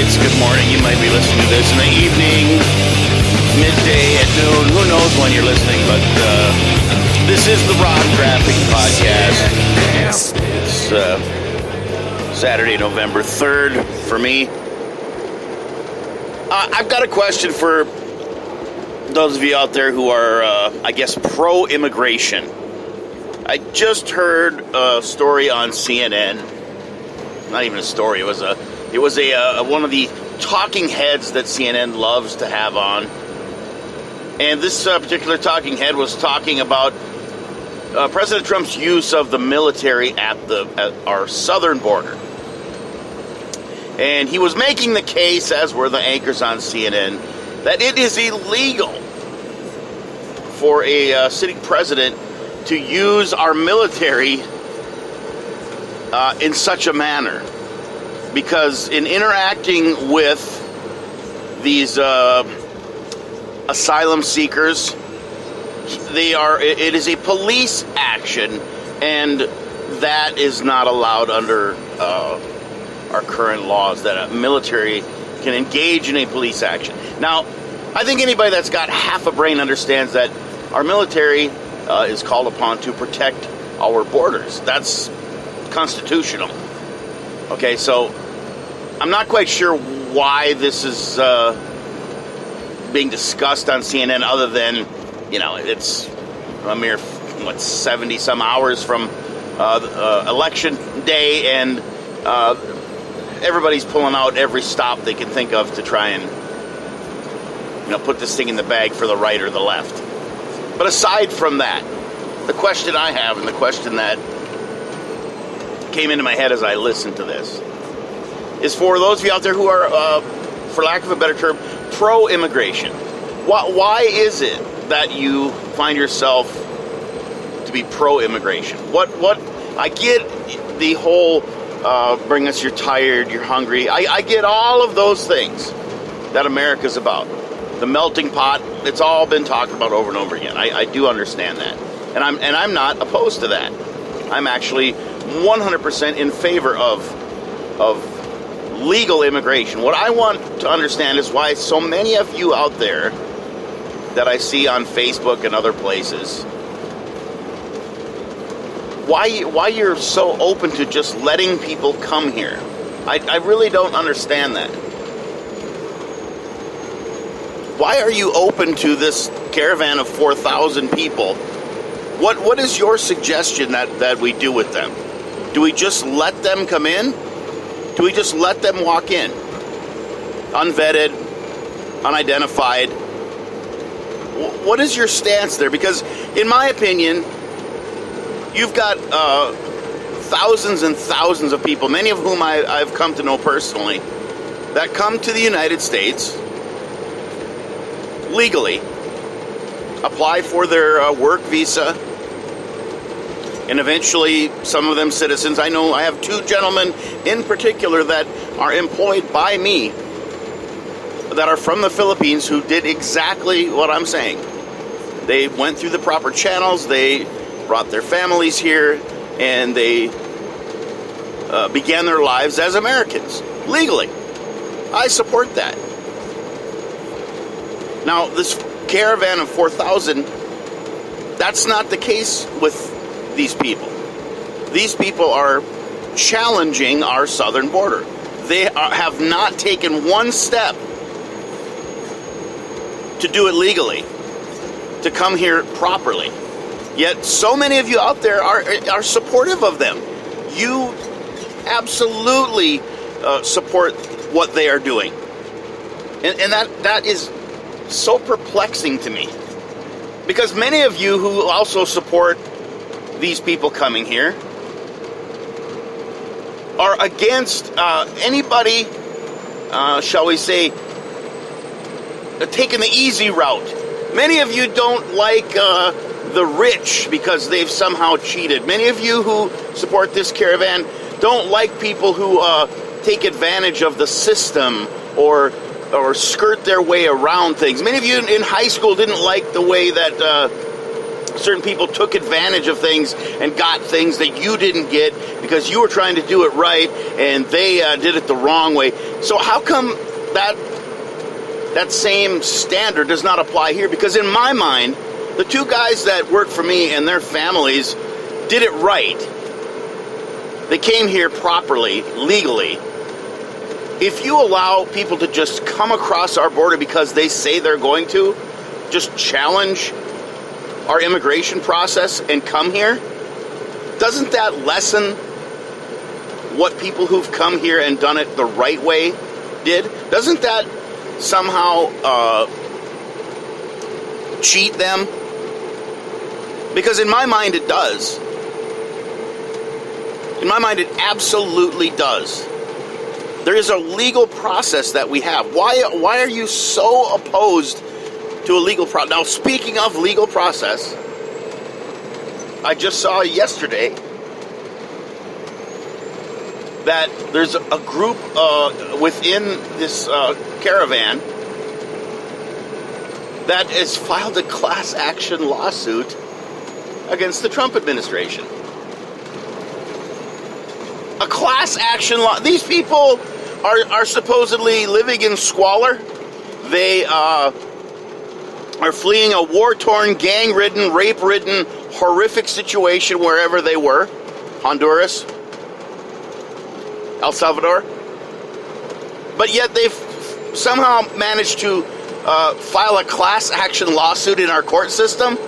It's good morning. You might be listening to this in the evening, midday, at noon. Who knows when you're listening, but this is the Ron Graphic Podcast. It's Saturday, November 3rd for me. I've got a question for those of you out there who are, I guess, pro-immigration. I just heard a story on CNN. Not even a story. It was one of the talking heads that CNN loves to have on. And this particular talking head was talking about President Trump's use of the military at our southern border. And he was making the case, as were the anchors on CNN, that it is illegal for a sitting president to use our military in such a manner. Because in interacting with these asylum seekers, it is a police action, and that is not allowed under our current laws, that a military can engage in a police action. Now, I think anybody that's got half a brain understands that our military is called upon to protect our borders. That's constitutional. Okay, so I'm not quite sure why this is being discussed on CNN, other than, it's a mere, 70 some hours from election day, and everybody's pulling out every stop they can think of to try and, put this thing in the bag for the right or the left. But aside from that, the question I have, and the question that came into my head as I listened to this, is for those of you out there who are, for lack of a better term, pro-immigration. Why is it that you find yourself to be pro-immigration? What I get the whole bring us, you're tired, you're hungry. I get all of those things that America's about. The melting pot, it's all been talked about over and over again. I do understand that. And I'm not opposed to that. I'm actually 100% in favor of legal immigration. What I want to understand is why so many of you out there that I see on Facebook and other places, why you're so open to just letting people come here. I really don't understand that. Why are you open to this caravan of 4,000 people? What is your suggestion that we do with them? Do we just let them come in? Do we just let them walk in? Unvetted, unidentified? What is your stance there? Because in my opinion, you've got thousands and thousands of people, many of whom I've come to know personally, that come to the United States legally, apply for their work visa, and eventually some of them citizens. I know I have two gentlemen in particular that are employed by me that are from the Philippines who did exactly what I'm saying. They went through the proper channels, they brought their families here, and they began their lives as Americans, legally. I support that. Now, this caravan of 4,000, that's not the case with these people. These people are challenging our southern border. They have not taken one step to do it legally, to come here properly. Yet so many of you out there are supportive of them. You absolutely support what they are doing. And that is so perplexing to me. Because many of you who also support these people coming here are against anybody, shall we say, taking the easy route. Many of you don't like the rich because they've somehow cheated. Many of you who support this caravan don't like people who take advantage of the system or skirt their way around things. Many of you in high school didn't like the way that certain people took advantage of things and got things that you didn't get because you were trying to do it right and they did it the wrong way. So how come that same standard does not apply here? Because in my mind, the two guys that work for me and their families did it right. They came here properly, legally. If you allow people to just come across our border because they say they're going to, just challenge our immigration process and come here, doesn't that lessen what people who've come here and done it the right way did? Doesn't that somehow cheat them? Because in my mind it does. In my mind it absolutely does. There is a legal process that we have. Why are you so opposed to a legal process? Now, speaking of legal process, I just saw yesterday that there's a group within this caravan that has filed a class action lawsuit against the Trump administration. A class action law. These people are supposedly living in squalor. They are fleeing a war-torn, gang-ridden, rape-ridden, horrific situation wherever they were. Honduras, El Salvador. But yet they've somehow managed to file a class action lawsuit in our court system.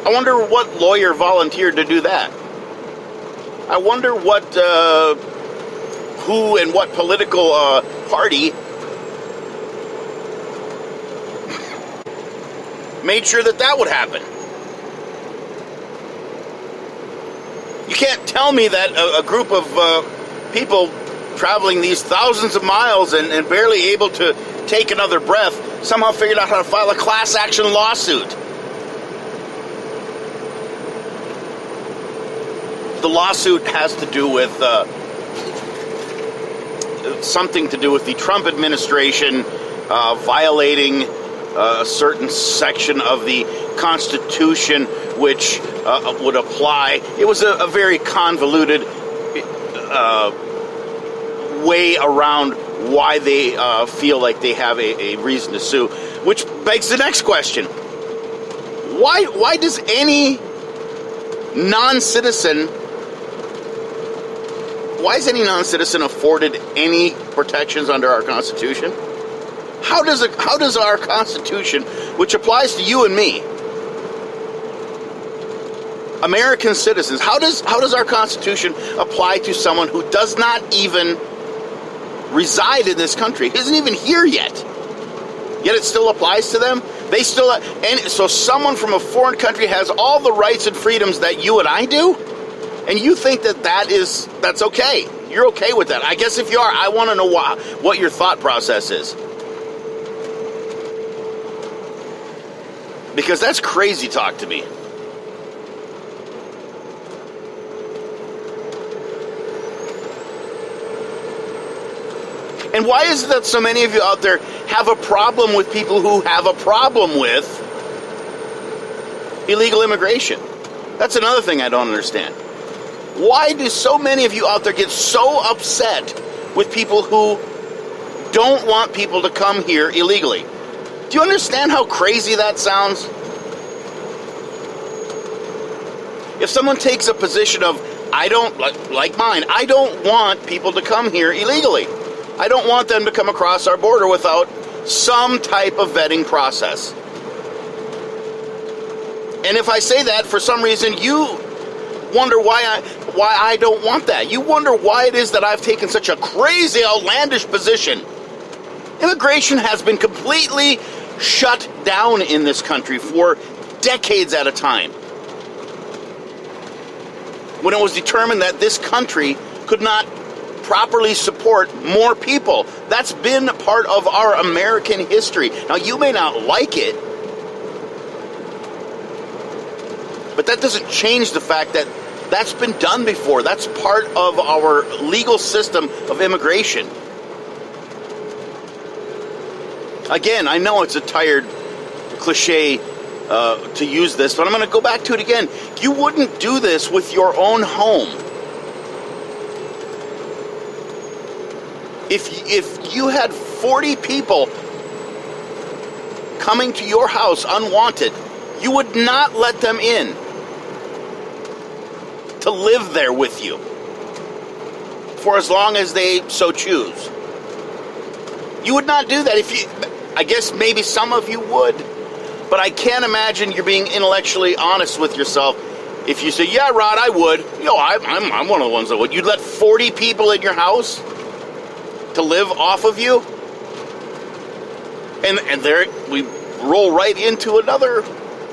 I wonder what lawyer volunteered to do that. I wonder what, who and what political party made sure that would happen. You can't tell me that a group of people traveling these thousands of miles and barely able to take another breath somehow figured out how to file a class action lawsuit. The lawsuit has to do with something to do with the Trump administration violating a certain section of the Constitution, which would apply. It was a very convoluted way around why they feel like they have a reason to sue, which begs the next question. Why does any non-citizen... Why is any non-citizen afforded any protections under our Constitution? How does our Constitution, which applies to you and me, American citizens, how does our Constitution apply to someone who does not even reside in this country, isn't even here yet? Yet it still applies to them? They still, and so someone from a foreign country has all the rights and freedoms that you and I do? And you think that's okay. You're okay with that. I guess if you are, I want to know what your thought process is. Because that's crazy talk to me. And why is it that so many of you out there have a problem with people who have a problem with illegal immigration? That's another thing I don't understand. Why do so many of you out there get so upset with people who don't want people to come here illegally? Do you understand how crazy that sounds? If someone takes a position of, I don't, like mine, I don't want people to come here illegally. I don't want them to come across our border without some type of vetting process. And if I say that, for some reason, you wonder why I don't want that. You wonder why it is that I've taken such a crazy, outlandish position. Immigration has been completely shut down in this country for decades at a time. When it was determined that this country could not properly support more people. That's been part of our American history. Now, you may not like it, but that doesn't change the fact that that's been done before. That's part of our legal system of immigration. Again, I know it's a tired cliche to use this, but I'm going to go back to it again. You wouldn't do this with your own home. If you had 40 people coming to your house unwanted, you would not let them in to live there with you for as long as they so choose. You would not do that. I guess maybe some of you would, but I can't imagine you're being intellectually honest with yourself if you say, yeah, Rod, I would. I'm one of the ones that would. You'd let 40 people in your house to live off of you? And there we roll right into another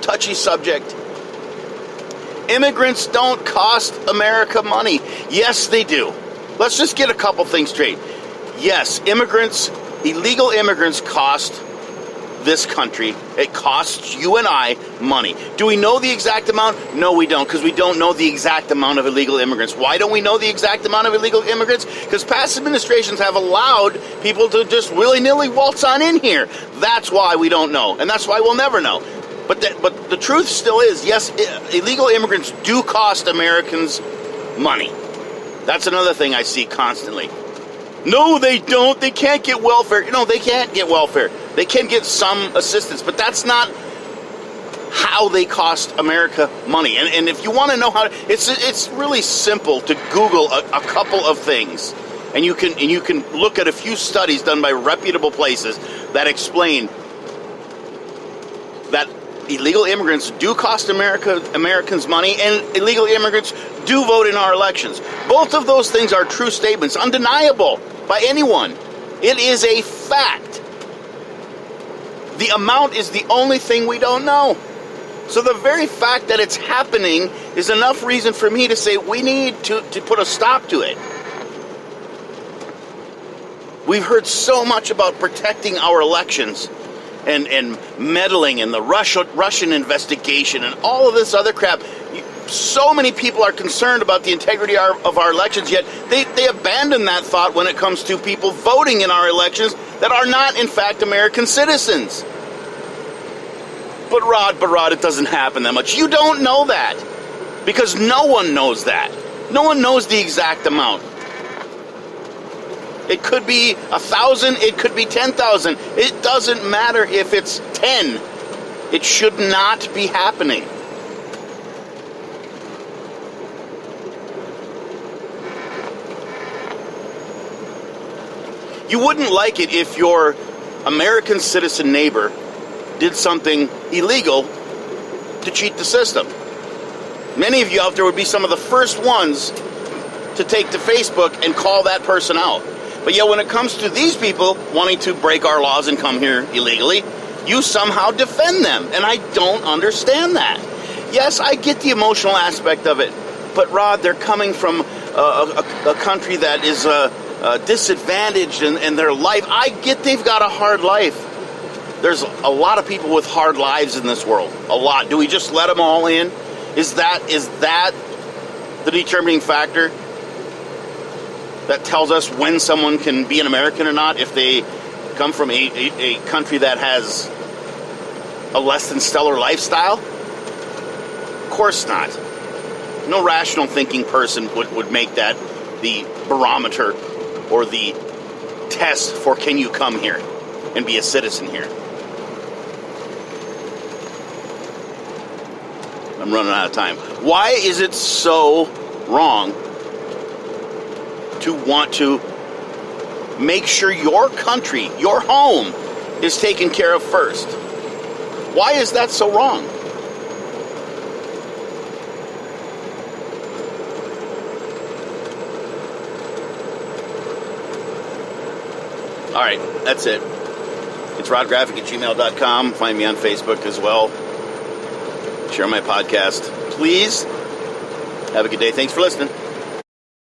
touchy subject. Immigrants don't cost America money. Yes, they do. Let's just get a couple things straight. Yes, illegal immigrants cost this country. It costs you and I money. Do we know the exact amount? No, we don't, because we don't know the exact amount of illegal immigrants. Why don't we know the exact amount of illegal immigrants? Because past administrations have allowed people to just willy-nilly waltz on in here. That's why we don't know, and that's why we'll never know. But the truth still is, yes, illegal immigrants do cost Americans money. That's another thing I see constantly. No, they don't. They can't get welfare. No, they can't get welfare. They can get some assistance, but that's not how they cost America money. And if you want to know how, it's really simple to Google a couple of things, and you can look at a few studies done by reputable places that explain that illegal immigrants do cost Americans money, and illegal immigrants do vote in our elections. Both of those things are true statements, undeniable by anyone. It is a fact. The amount is the only thing we don't know. So the very fact that it's happening is enough reason for me to say we need to put a stop to it. We've heard so much about protecting our elections and meddling in the Russian investigation and all of this other crap. So many people are concerned about the integrity of our elections, yet they abandon that thought when it comes to people voting in our elections that are not, in fact, American citizens. But Rod, it doesn't happen that much. You don't know that, because no one knows that. No one knows the exact amount. It could be 1,000, it could be 10,000. It doesn't matter if it's 10. It should not be happening. You wouldn't like it if your American citizen neighbor did something illegal to cheat the system. Many of you out there would be some of the first ones to take to Facebook and call that person out. But yet when it comes to these people wanting to break our laws and come here illegally, you somehow defend them. And I don't understand that. Yes, I get the emotional aspect of it. But Rod, they're coming from a country that is disadvantaged in their life. I get they've got a hard life. There's a lot of people with hard lives in this world. A lot. Do we just let them all in? Is that the determining factor that tells us when someone can be an American or not, if they come from a country that has a less than stellar lifestyle? Of course not. No rational thinking person would make that the barometer or the test for can you come here and be a citizen here. I'm running out of time. Why is it so wrong to want to make sure your country, your home, is taken care of first? Why is that so wrong? All right, that's it. It's rodgraphic@gmail.com. Find me on Facebook as well. Share my podcast. Please have a good day. Thanks for listening.